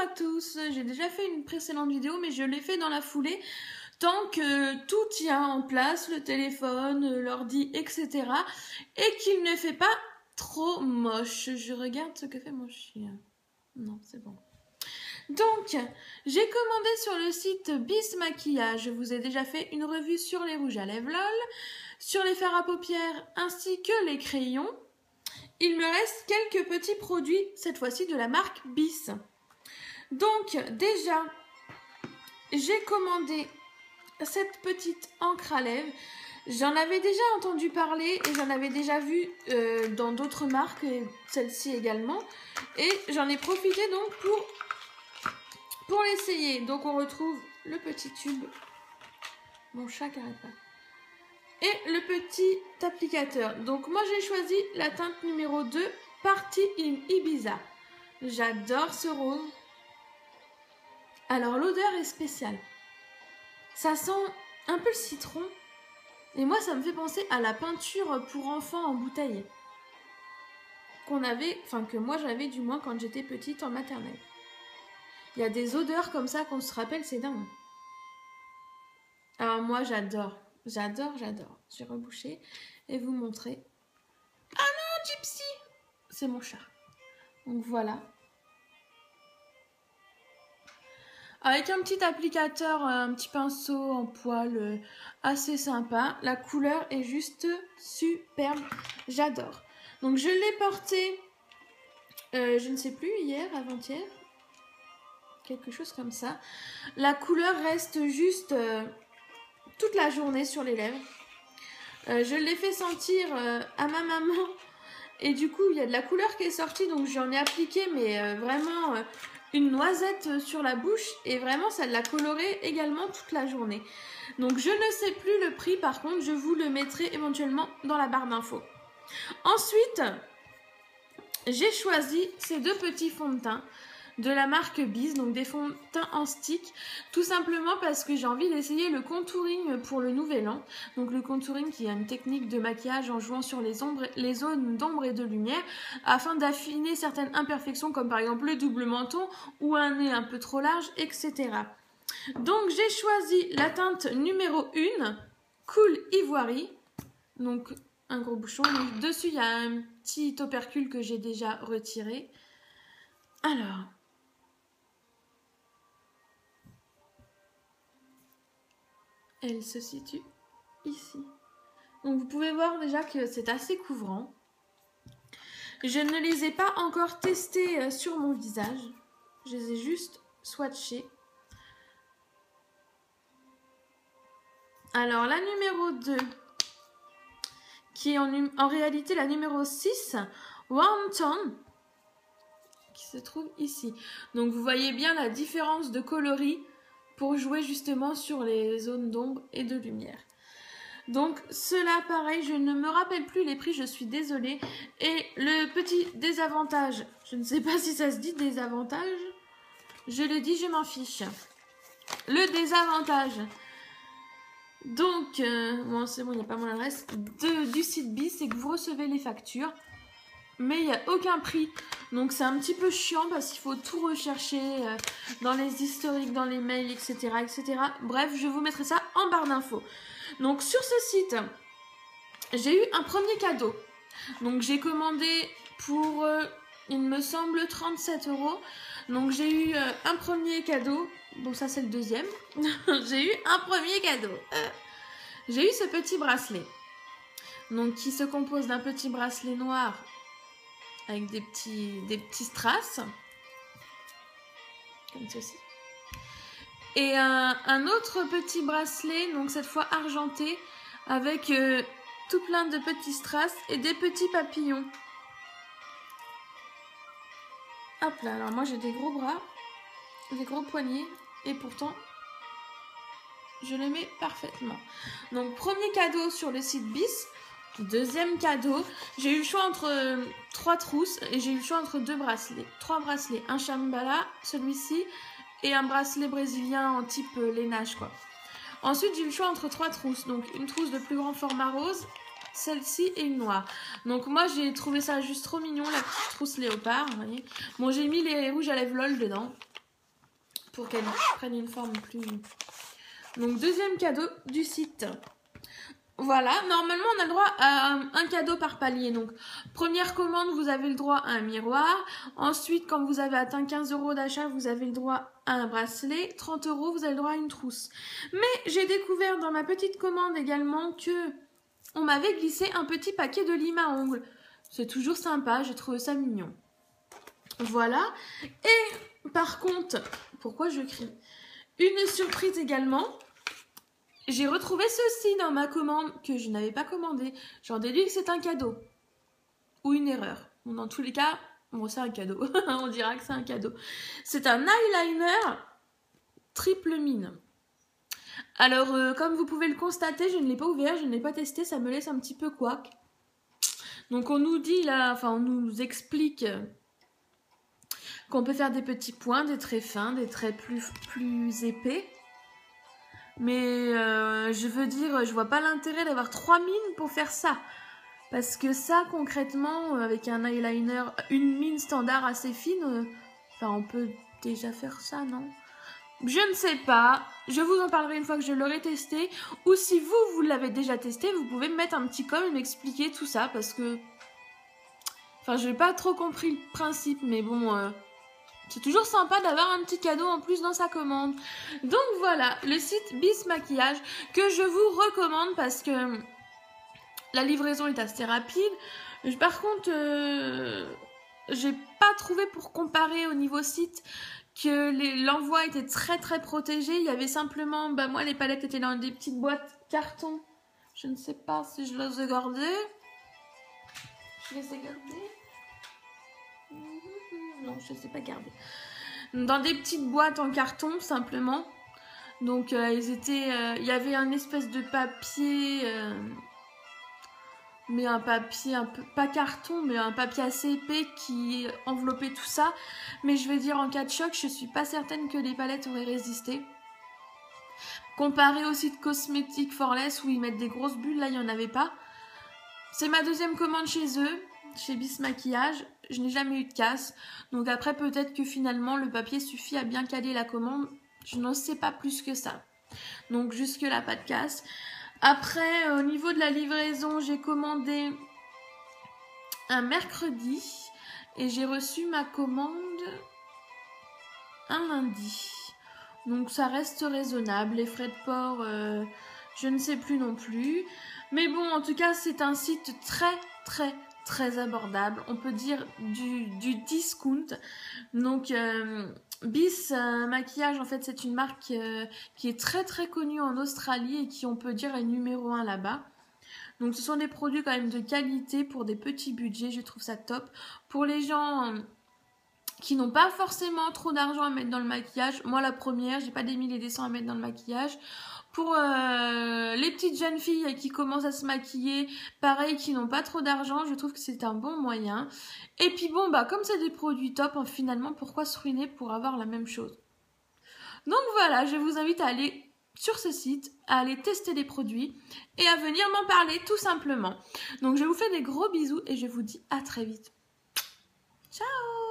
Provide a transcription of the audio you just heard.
à tous, j'ai déjà fait une précédente vidéo mais je l'ai fait dans la foulée tant que tout tient en place, le téléphone, l'ordi, etc. et qu'il ne fait pas trop moche. Je regarde ce que fait mon chien. Non, c'est bon. Donc, j'ai commandé sur le site Bis Maquillage. Je vous ai déjà fait une revue sur les rouges à lèvres LOL, sur les fards à paupières ainsi que les crayons. Il me reste quelques petits produits, cette fois-ci de la marque Bis. Donc, déjà, j'ai commandé cette petite encre à lèvres. J'en avais déjà entendu parler et j'en avais déjà vu dans d'autres marques, celle-ci également. Et j'en ai profité donc pour l'essayer. Donc on retrouve le petit tube. Mon chat qui arrête pas. Et le petit applicateur. Donc moi j'ai choisi la teinte numéro 2, Party in Ibiza. J'adore ce rose. Alors l'odeur est spéciale. Ça sent un peu le citron. Et moi ça me fait penser à la peinture pour enfants en bouteille. Qu'on avait, enfin que moi j'avais du moins quand j'étais petite en maternelle. Il y a des odeurs comme ça qu'on se rappelle, c'est dingue. Alors moi j'adore. J'adore. Je vais reboucher et vous montrer. Ah non, Gypsy! C'est mon chat. Donc voilà. Avec un petit applicateur, un petit pinceau en poil assez sympa. La couleur est juste superbe. J'adore. Donc je l'ai porté, je ne sais plus, hier, avant-hier. Quelque chose comme ça. La couleur reste juste toute la journée sur les lèvres. Je l'ai fait sentir à ma maman. Et du coup, il y a de la couleur qui est sortie. Donc j'en ai appliqué, mais vraiment... une noisette sur la bouche et vraiment ça l'a coloré également toute la journée. Donc je ne sais plus le prix, par contre je vous le mettrai éventuellement dans la barre d'infos. Ensuite, j'ai choisi ces deux petits fonds de teint de la marque Bis, donc des fonds de teint en stick, tout simplement parce que j'ai envie d'essayer le contouring pour le nouvel an. Donc le contouring qui est une technique de maquillage en jouant sur les zones d'ombre et de lumière afin d'affiner certaines imperfections comme par exemple le double menton ou un nez un peu trop large, etc. Donc j'ai choisi la teinte numéro 1, Cool Ivory. Donc un gros bouchon, donc dessus il y a un petit opercule que j'ai déjà retiré. Alors... elle se situe ici. Donc vous pouvez voir déjà que c'est assez couvrant. Je ne les ai pas encore testés sur mon visage. Je les ai juste swatchés. Alors la numéro 2, qui est en réalité la numéro 6, Warm Tone, qui se trouve ici. Donc vous voyez bien la différence de coloris pour jouer justement sur les zones d'ombre et de lumière. Donc cela pareil, je ne me rappelle plus les prix, je suis désolée. Et le petit désavantage, je ne sais pas si ça se dit désavantage, je le dis, je m'en fiche. Le désavantage, donc, bon c'est bon, il n'y a pas mon adresse, du site Bis, c'est que vous recevez les factures, mais il n'y a aucun prix. Donc c'est un petit peu chiant parce qu'il faut tout rechercher dans les historiques, dans les mails, etc., etc. Bref, je vous mettrai ça en barre d'infos. Donc sur ce site, j'ai eu un premier cadeau. Donc j'ai commandé pour, il me semble, 37 €. Donc j'ai eu un premier cadeau. Bon, ça c'est le deuxième. J'ai eu un premier cadeau. J'ai eu ce petit bracelet. Donc qui se compose d'un petit bracelet noir avec des petits strass, comme ceci. Et un autre petit bracelet, donc cette fois argenté, avec tout plein de petits strass et des petits papillons. Hop là, alors moi j'ai des gros bras, des gros poignets, et pourtant je les mets parfaitement. Donc premier cadeau sur le site Bis. Deuxième cadeau, j'ai eu le choix entre 3 trousses et j'ai eu le choix entre 2 bracelets. 3 bracelets, un chambala, celui-ci, et un bracelet brésilien en type lainage quoi. Ensuite, j'ai eu le choix entre 3 trousses. Donc une trousse de plus grand format rose, celle-ci et une noire. Donc moi, j'ai trouvé ça juste trop mignon, la petite trousse léopard, vous voyez. Bon, j'ai mis les rouges à lèvres LOL dedans. pour qu'elle prenne une forme plus... Donc, deuxième cadeau du site. Voilà, normalement on a le droit à un cadeau par palier. Donc, première commande, vous avez le droit à un miroir. Ensuite, quand vous avez atteint 15 € d'achat, vous avez le droit à un bracelet. 30 €, vous avez le droit à une trousse. Mais j'ai découvert dans ma petite commande également que on m'avait glissé un petit paquet de lime à ongles. C'est toujours sympa, j'ai trouvé ça mignon. Voilà. Et par contre, pourquoi je crie? Une surprise également. J'ai retrouvé ceci dans ma commande que je n'avais pas commandé. J'en déduis que c'est un cadeau. Ou une erreur. Bon, dans tous les cas, bon, c'est un cadeau. On dira que c'est un cadeau. C'est un eyeliner triple mine. Alors, comme vous pouvez le constater, je ne l'ai pas ouvert, je ne l'ai pas testé. Ça me laisse un petit peu couac. Donc, on nous dit là, enfin, on nous explique qu'on peut faire des petits points, des traits fins, des traits plus épais. Mais je veux dire, je vois pas l'intérêt d'avoir 3 mines pour faire ça. Parce que ça, concrètement, avec un eyeliner, une mine standard assez fine, enfin, on peut déjà faire ça, non? Je ne sais pas. Je vous en parlerai une fois que je l'aurai testé. Ou si vous l'avez déjà testé, vous pouvez me mettre un petit com et m'expliquer tout ça. Parce que... Enfin, je n'ai pas trop compris le principe, mais bon... c'est toujours sympa d'avoir un petit cadeau en plus dans sa commande. Donc voilà, le site Bis Maquillage que je vous recommande parce que la livraison est assez rapide. Par contre, j'ai pas trouvé pour comparer au niveau site que l'envoi était très très protégé. Il y avait simplement, bah moi les palettes étaient dans des petites boîtes carton. Je ne sais pas si je les ai gardées. Je les ai gardées. Non, je ne sais pas garder. Dans des petites boîtes en carton, simplement. Donc, ils étaient... il y avait un espèce de papier... mais un papier un peu... Pas carton, mais un papier assez épais qui enveloppait tout ça. Mais je vais dire, en cas de choc, je suis pas certaine que les palettes auraient résisté. Comparé au site Cosmétique Forless, où ils mettent des grosses bulles, là, il n'y en avait pas. C'est ma deuxième commande chez eux. Chez Bis Maquillage, je n'ai jamais eu de casse. Donc après, peut-être que finalement, le papier suffit à bien caler la commande. Je n'en sais pas plus que ça. Donc jusque là, pas de casse. Après, au niveau de la livraison, j'ai commandé un mercredi. Et j'ai reçu ma commande un lundi. Donc ça reste raisonnable. Les frais de port, je ne sais plus non plus. Mais bon, en tout cas, c'est un site très abordable, on peut dire du discount. Donc Bis Maquillage, en fait, c'est une marque qui est très connue en Australie et qui, on peut dire, est numéro 1 là-bas. Donc ce sont des produits quand même de qualité pour des petits budgets, je trouve ça top. Pour les gens qui n'ont pas forcément trop d'argent à mettre dans le maquillage, moi la première, j'ai pas des milliers et des cents à mettre dans le maquillage. Pour les petites jeunes filles qui commencent à se maquiller, pareil, qui n'ont pas trop d'argent, je trouve que c'est un bon moyen. Et puis bon, bah comme c'est des produits top, finalement, pourquoi se ruiner pour avoir la même chose? Donc voilà, je vous invite à aller sur ce site, à aller tester les produits et à venir m'en parler tout simplement. Donc je vous fais des gros bisous et je vous dis à très vite. Ciao!